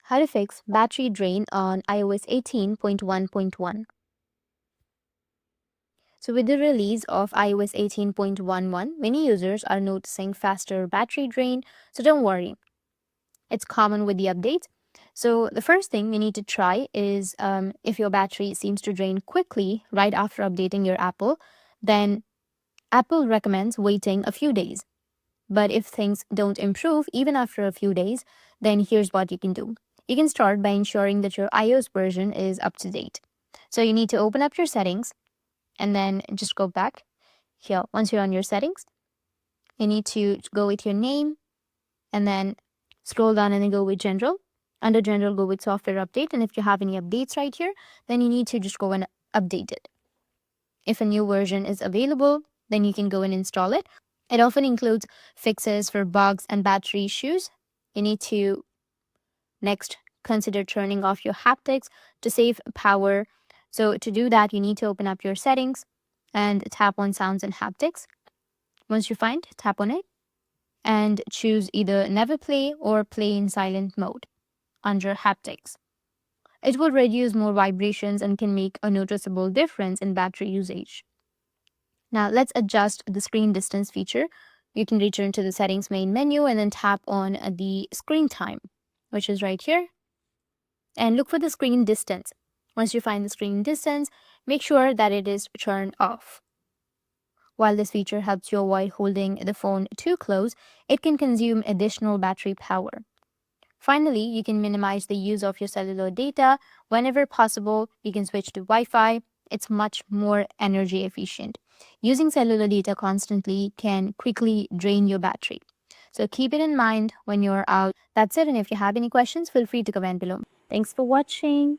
How to fix battery drain on iOS 18.1.1. So with the release of iOS 18.11, many users are noticing faster battery drain, so don't worry. It's common with the updates. So the first thing you need to try is if your battery seems to drain quickly right after updating your Apple, then Apple recommends waiting a few days. But if things don't improve even after a few days, then here's what you can do. You can start by ensuring that your iOS version is up to date. So you need to open up your settings and then just go back here. Once you're on your settings, you need to go with your name and then scroll down and then go with general. Under general, go with software update. And if you have any updates right here, then you need to just go and update it. If a new version is available, then you can go and install it. It often includes fixes for bugs and battery issues. You need to next consider turning off your haptics to save power. So to do that, you need to open up your settings and tap on sounds and haptics. Once you find, tap on it and choose either never play or play in silent mode under haptics. It will reduce more vibrations and can make a noticeable difference in battery usage. Now let's adjust the screen distance feature. You can return to the settings main menu and then tap on the screen time, which is right here, and look for the screen distance. Once you find the screen distance, make sure that it is turned off. While this feature helps you avoid holding the phone too close, it can consume additional battery power. Finally, you can minimize the use of your cellular data. Whenever possible, you can switch to Wi-Fi. It's much more energy efficient. Using cellular data constantly can quickly drain your battery. So keep it in mind when you're out. That's it. And if you have any questions, feel free to comment below. Thanks for watching.